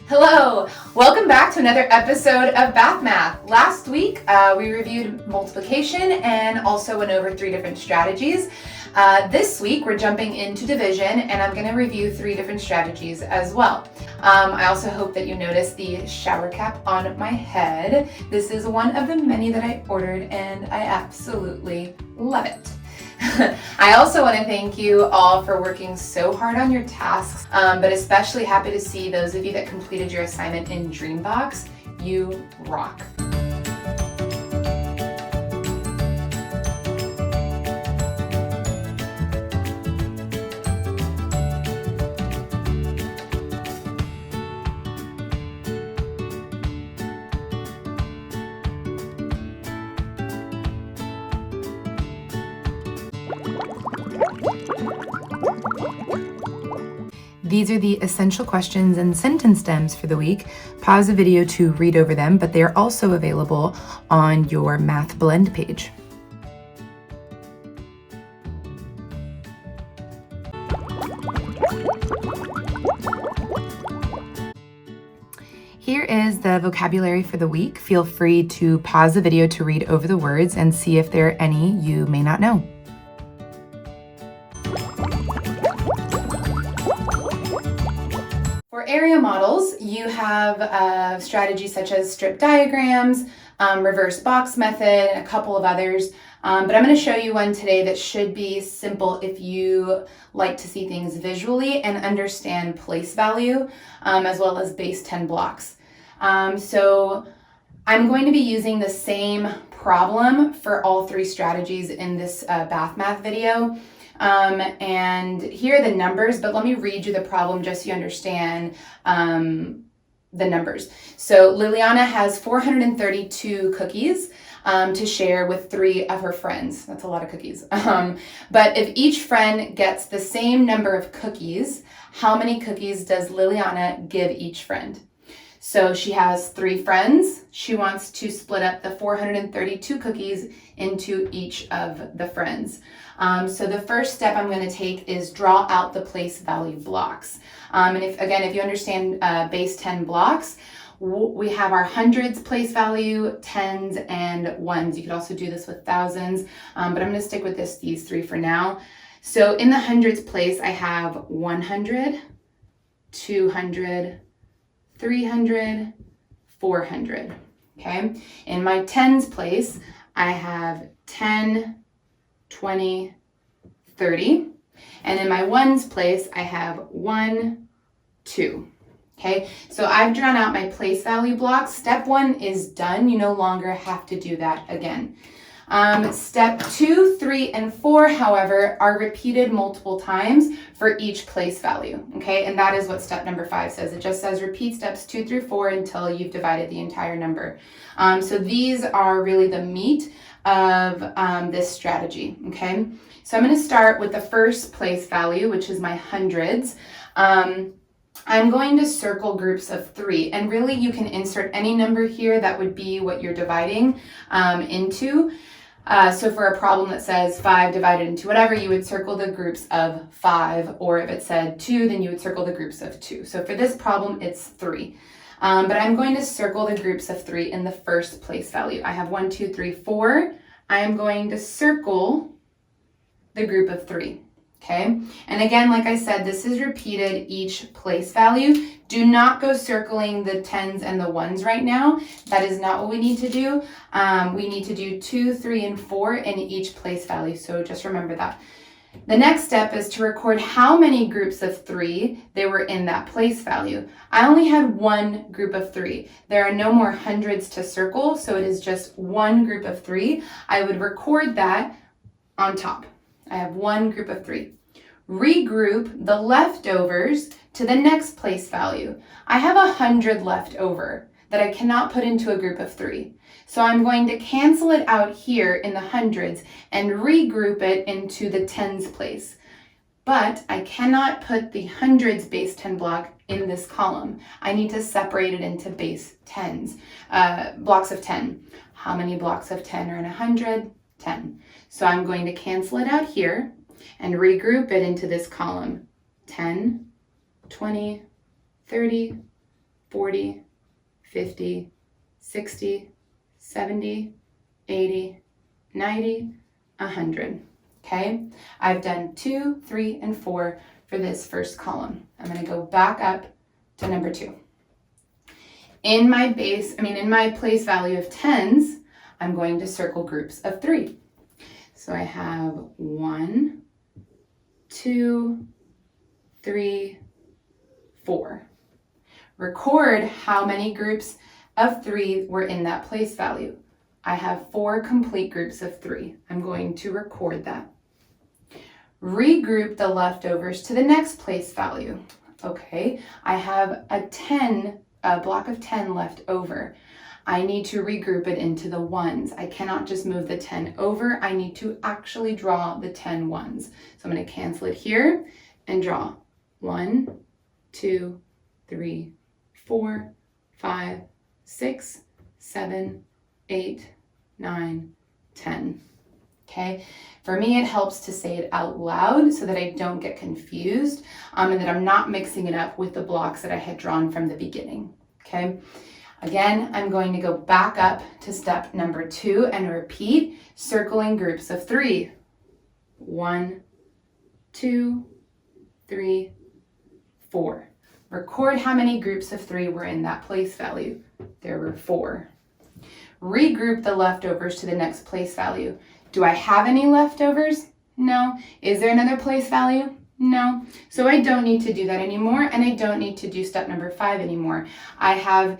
Hello! Welcome back to another episode of Bath Math. Last week we reviewed multiplication and also went over 3 different strategies. This week we're jumping into division and I'm going to review 3 different strategies as well. I also hope that you noticed the shower cap on my head. This is one of the many that I ordered and I absolutely love it. I also want to thank you all for working so hard on your tasks, but especially happy to see those of you that completed your assignment in Dreambox. You rock. These are the essential questions and sentence stems for the week. Pause the video to read over them, but they are also available on your Math Blend page. Here is the vocabulary for the week. Feel free to pause the video to read over the words and see if there are any you may not know. For area models, you have strategies such as strip diagrams, reverse box method, and a couple of others. But I'm going to show you one today that should be simple if you like to see things visually and understand place value, as well as base 10 blocks. So I'm going to be using the same problem for all 3 strategies in this Bath Math video. And here are the numbers, but let me read you the problem just so you understand the numbers. So Liliana has 432 cookies to share with 3 of her friends. That's a lot of cookies. But if each friend gets the same number of cookies, how many cookies does Liliana give each friend? So she has 3 friends. She wants to split up the 432 cookies into each of the friends. So the first step I'm going to take is draw out the place value blocks. And if you understand base 10 blocks, we have our hundreds place value, tens, and ones. You could also do this with thousands, but I'm going to stick with these 3 for now. So in the hundreds place, I have 100, 200, 300, 400, okay? In my tens place, I have 10, 20, 30. And in my ones place, I have 1, 2. Okay, so I've drawn out my place value blocks. Step 1 is done. You no longer have to do that again. Step 2, 3, and 4, however, are repeated multiple times for each place value. Okay, and that is what step number 5 says. It just says repeat steps 2 through 4 until you've divided the entire number. So these are really the meat of this strategy. Okay, so I'm going to start with the first place value, which is my hundreds. I'm going to circle groups of 3, and really you can insert any number here that would be what you're dividing into. So for a problem that says 5 divided into whatever, you would circle the groups of 5, or if it said 2, then you would circle the groups of 2. So for this problem, it's 3. But I'm going to circle the groups of 3 in the first place value. I have 1, 2, 3, 4. I am going to circle the group of 3. Okay, and again, like I said, this is repeated each place value. Do not go circling the tens and the ones right now. That is not what we need to do. We need to do 2, 3, and 4 in each place value. So just remember that. The next step is to record how many groups of 3 there were in that place value. I only had 1 group of 3. There are no more hundreds to circle, so it is just 1 group of 3. I would record that on top. I have 1 group of 3. Regroup the leftovers to the next place value. I have 100 left over that I cannot put into a group of 3. So I'm going to cancel it out here in the hundreds and regroup it into the tens place. But I cannot put the hundreds base 10 block in this column. I need to separate it into base 10s, blocks of 10. How many blocks of 10 are in 100? 10. So I'm going to cancel it out here and regroup it into this column. 10, 20, 30, 40, 50, 60, 70, 80, 90, 100. Okay, I've done 2, 3, and 4 for this first column. I'm going to go back up to number 2. In my place value of tens, I'm going to circle groups of 3. So I have 1, 2, 3, 4. Record how many groups of 3 were in that place value. I have 4 complete groups of 3. I'm going to record that. Regroup the leftovers to the next place value. Okay, I have a block of 10 left over. I need to regroup it into the ones. I cannot just move the 10 over. I need to actually draw the 10 ones. So I'm going to cancel it here and draw 1, 2, 3, 4, 5, 6, 7, 8, 9, 10. Okay, for me it helps to say it out loud so that I don't get confused and that I'm not mixing it up with the blocks that I had drawn from the beginning. Okay, again, I'm going to go back up to step number 2 and repeat, circling groups of 3. 1, 2, 3, 4. Record how many groups of 3 were in that place value. There were 4. Regroup the leftovers to the next place value. Do I have any leftovers? No. Is there another place value? No. So I don't need to do that anymore, and I don't need to do step number 5 anymore. I have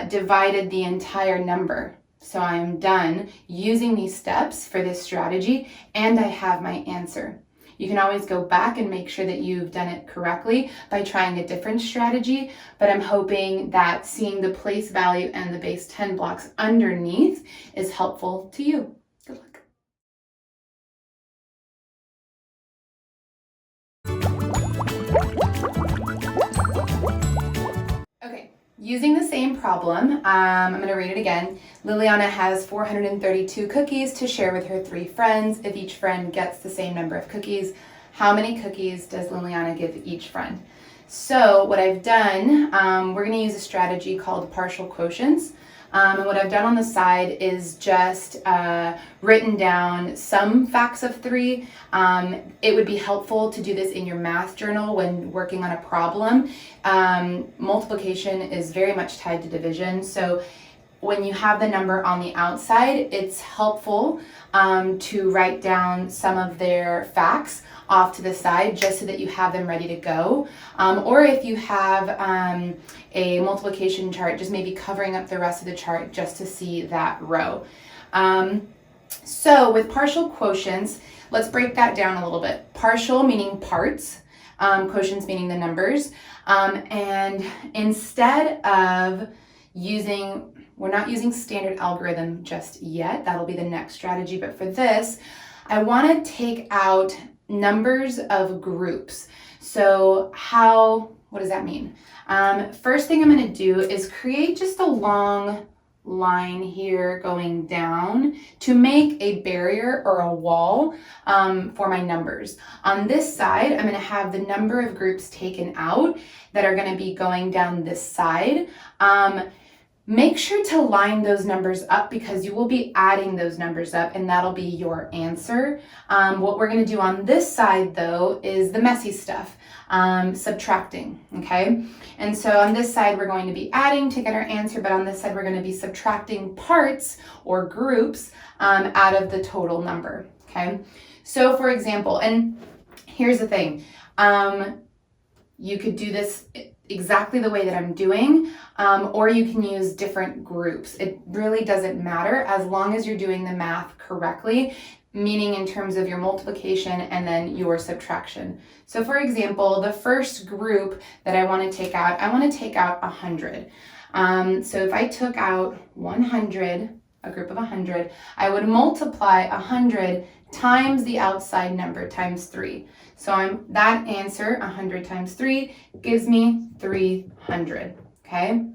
divided the entire number. So I'm done using these steps for this strategy, and I have my answer. You can always go back and make sure that you've done it correctly by trying a different strategy, but I'm hoping that seeing the place value and the base 10 blocks underneath is helpful to you. Good luck. Okay, using the same problem, I'm going to read it again. Liliana has 432 cookies to share with her 3 friends. If each friend gets the same number of cookies, how many cookies does Liliana give each friend? So what I've done, we're going to use a strategy called partial quotients. And what I've done on the side is just written down some facts of 3. It would be helpful to do this in your math journal when working on a problem. Multiplication is very much tied to division. So when you have the number on the outside, it's helpful to write down some of their facts off to the side just so that you have them ready to go. Or if you have a multiplication chart, just maybe covering up the rest of the chart just to see that row. So with partial quotients, let's break that down a little bit. Partial meaning parts, quotients meaning the numbers. And instead of we're not using standard algorithm just yet. That'll be the next strategy. But for this, I want to take out numbers of groups. So what does that mean? First thing I'm going to do is create just a long line here going down to make a barrier or a wall for my numbers. On this side, I'm going to have the number of groups taken out that are going to be going down this side. Make sure to line those numbers up because you will be adding those numbers up and that'll be your answer. What we're going to do on this side though is the messy stuff, subtracting, okay? And so on this side we're going to be adding to get our answer, but on this side we're going to be subtracting parts or groups out of the total number, okay? So for example, and here's the thing, you could do this exactly the way that I'm doing, or you can use different groups. It really doesn't matter as long as you're doing the math correctly, meaning in terms of your multiplication and then your subtraction. So for example, the first group that I want to take out, I want to take out 100. So if I took out 100, a group of 100, I would multiply 100 times the outside number times 3. So that answer, 100 times 3, gives me 300, okay?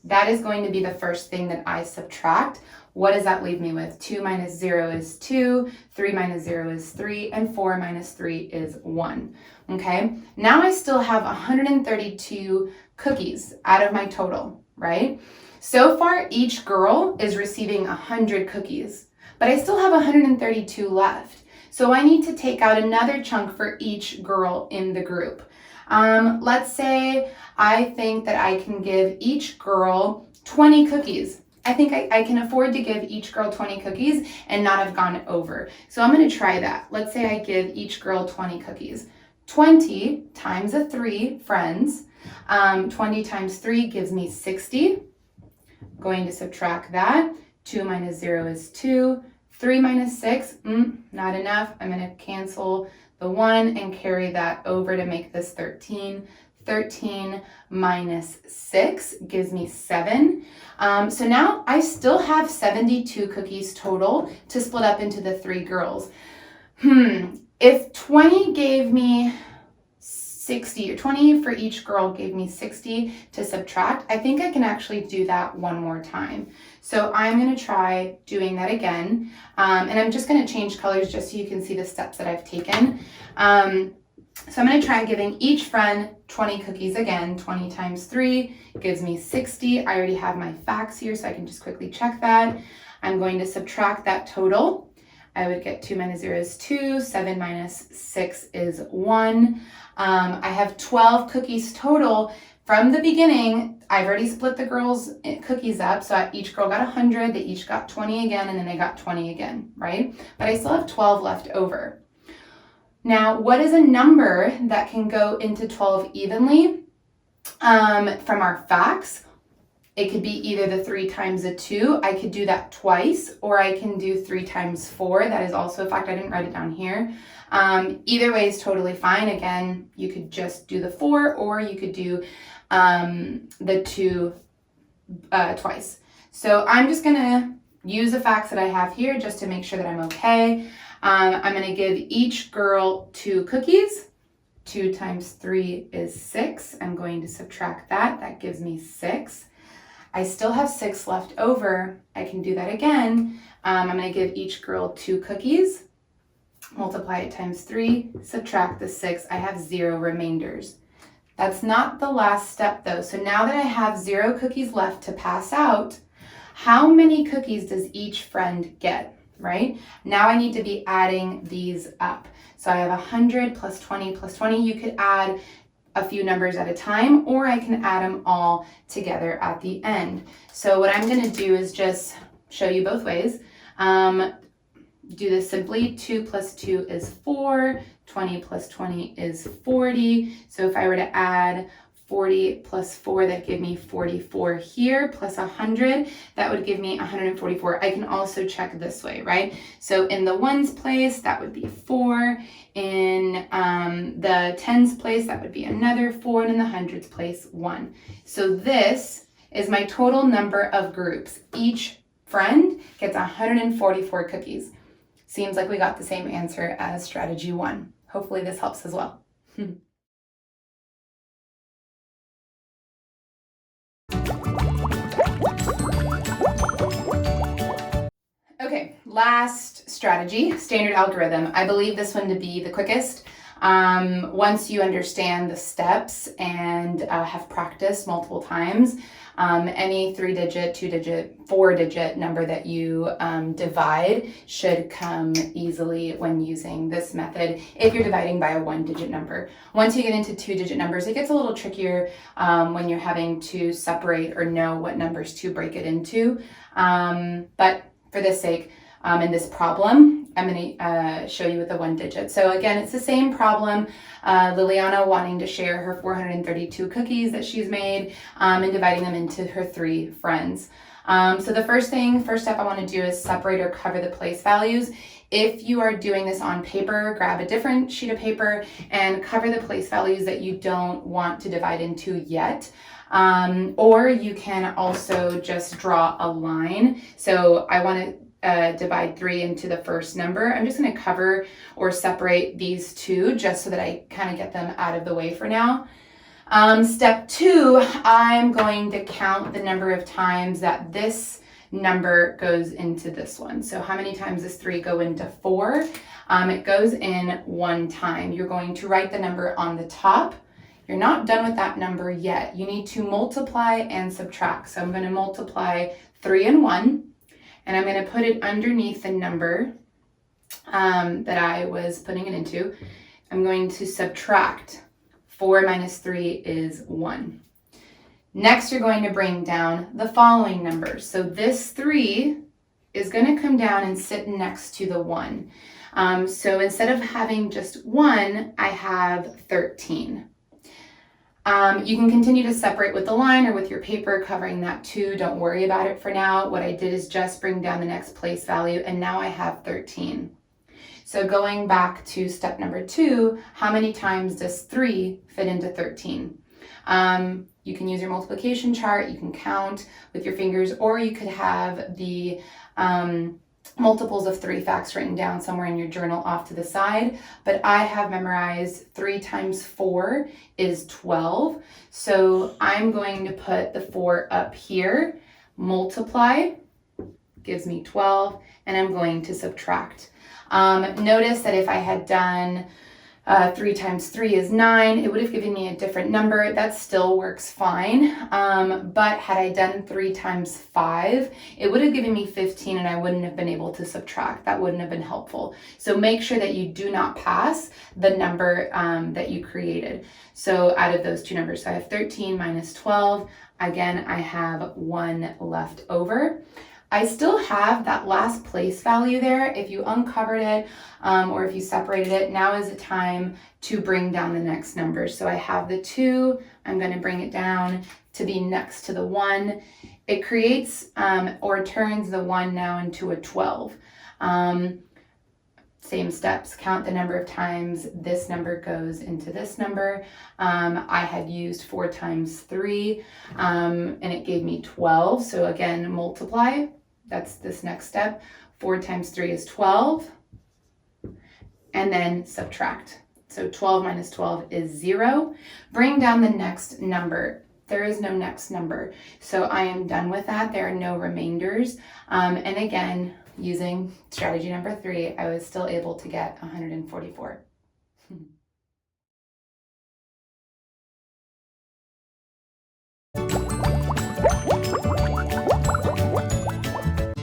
That is going to be the first thing that I subtract What does that leave me with? 2 minus 0 is 2, 3 minus 0 is 3, and 4 minus 3 is 1. Okay, now I still have 132 cookies out of my total, right? So far, each girl is receiving 100 cookies, but I still have 132 left. So I need to take out another chunk for each girl in the group. Let's say I think that I can give each girl 20 cookies. I think I can afford to give each girl 20 cookies and not have gone over. So I'm going to try that. Let's say I give each girl 20 cookies. 20 times a 3, friends. 20 times 3 gives me 60. Going to subtract that. 2 minus 0 is 2. 3 minus 6, not enough. I'm going to cancel the 1 and carry that over to make this 13. 13 minus 6 gives me 7. So now I still have 72 cookies total to split up into the 3 girls. If 20 gave me 60, or 20 for each girl gave me 60 to subtract, I think I can actually do that one more time. So I'm going to try doing that again. And I'm just going to change colors just so you can see the steps that I've taken. So I'm going to try giving each friend 20 cookies again. 20 times 3 gives me 60. I already have my facts here, so I can just quickly check that. I'm going to subtract that total. I would get 2 minus 0 is 2. 7 minus 6 is 1. I have 12 cookies total. From the beginning, I've already split the girls' cookies up, so each girl got 100, they each got 20 again, and then they got 20 again, right? But I still have 12 left over. Now, what is a number that can go into 12 evenly? From our facts, it could be either the 3 times a 2. I could do that twice, or I can do 3 times 4. That is also a fact. I didn't write it down here. Either way is totally fine. Again, you could just do the 4, or you could do the 2 twice. So I'm just going to use the facts that I have here just to make sure that I'm okay. I'm going to give each girl 2 cookies. 2 times 3 is 6. I'm going to subtract that. That gives me 6. I still have 6 left over. I can do that again. I'm going to give each girl 2 cookies. Multiply it times 3. Subtract the 6. I have 0 remainders. That's not the last step though. So now that I have 0 cookies left to pass out, how many cookies does each friend get, right? Now I need to be adding these up. So I have 100 plus 20 plus 20. You could add a few numbers at a time, or I can add them all together at the end. So what I'm going to do is just show you both ways. Do this simply. 2 plus 2 is 4. 20 plus 20 is 40. So if I were to add 40 plus 4, that'd give me 44 here, plus 100, that would give me 144. I can also check this way, right? So in the ones place, that would be 4. In the tens place, that would be another 4. And in the hundreds place, 1. So this is my total number of groups. Each friend gets 144 cookies. Seems like we got the same answer as strategy 1. Hopefully this helps as well. Okay, last strategy, standard algorithm. I believe this one to be the quickest. Once you understand the steps and have practiced multiple times, any 3-digit, 2-digit, 4-digit number that you divide should come easily when using this method if you're dividing by a 1-digit number. Once you get into 2-digit numbers, it gets a little trickier when you're having to separate or know what numbers to break it into. But for this sake, in this problem, I'm going to show you with the 1-digit. So again, it's the same problem. Liliana wanting to share her 432 cookies that she's made and dividing them into her 3 friends. So the first step I want to do is separate or cover the place values. If you are doing this on paper, grab a different sheet of paper and cover the place values that you don't want to divide into yet. Or you can also just draw a line. So I want to divide 3 into the first number. I'm just going to cover or separate these 2 just so that I kind of get them out of the way for now. Step 2, I'm going to count the number of times that this number goes into this one. So how many times does 3 go into 4? It goes in 1 time. You're going to write the number on the top. You're not done with that number yet. You need to multiply and subtract. So I'm going to multiply 3 and 1, and I'm going to put it underneath the number that I was putting it into. I'm going to subtract. 4 minus 3 is 1. Next, you're going to bring down the following numbers. So this 3 is going to come down and sit next to the 1. So instead of having just 1, I have 13. You can continue to separate with the line or with your paper covering that too. Don't worry about it for now. What I did is just bring down the next place value, and now I have 13. So going back to step number 2, how many times does 3 fit into 13? You can use your multiplication chart, you can count with your fingers, or you could have the multiples of 3 facts written down somewhere in your journal off to the side. But I have memorized 3 times 4 is 12. So I'm going to put the 4 up here, multiply, gives me 12, and I'm going to subtract. Notice that if I had done 3 times 3 is 9, it would have given me a different number. That still works fine. But had I done 3 times 5, it would have given me 15, and I wouldn't have been able to subtract. That wouldn't have been helpful. So make sure that you do not pass the number that you created. So out of those two numbers, so I have 13 minus 12. Again, I have 1 left over. I still have that last place value there. If you uncovered it or if you separated it, now is the time to bring down the next number. So I have the 2, I'm going to bring it down to be next to the 1. It creates or turns the 1 now into a 12. Same steps, count the number of times this number goes into this number. I had used 4 times 3 and it gave me 12. So again, multiply. That's this next step. 4 times 3 is 12. And then subtract. So 12 minus 12 is 0. Bring down the next number. There is no next number. So I am done with that. There are no remainders. And again, using strategy number 3, I was still able to get 144.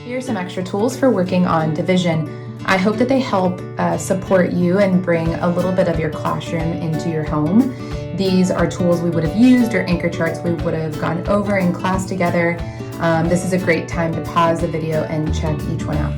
Here are some extra tools for working on division. I hope that they help support you and bring a little bit of your classroom into your home. These are tools we would have used or anchor charts we would have gone over in class together. This is a great time to pause the video and check each one out.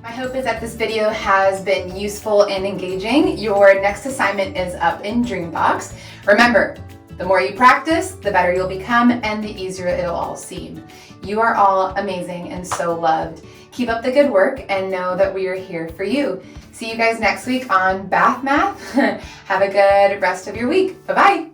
My hope is that this video has been useful and engaging. Your next assignment is up in Dreambox. Remember, the more you practice, the better you'll become and the easier it'll all seem. You are all amazing and so loved. Keep up the good work and know that we are here for you. See you guys next week on Bath Math. Have a good rest of your week. Bye-bye.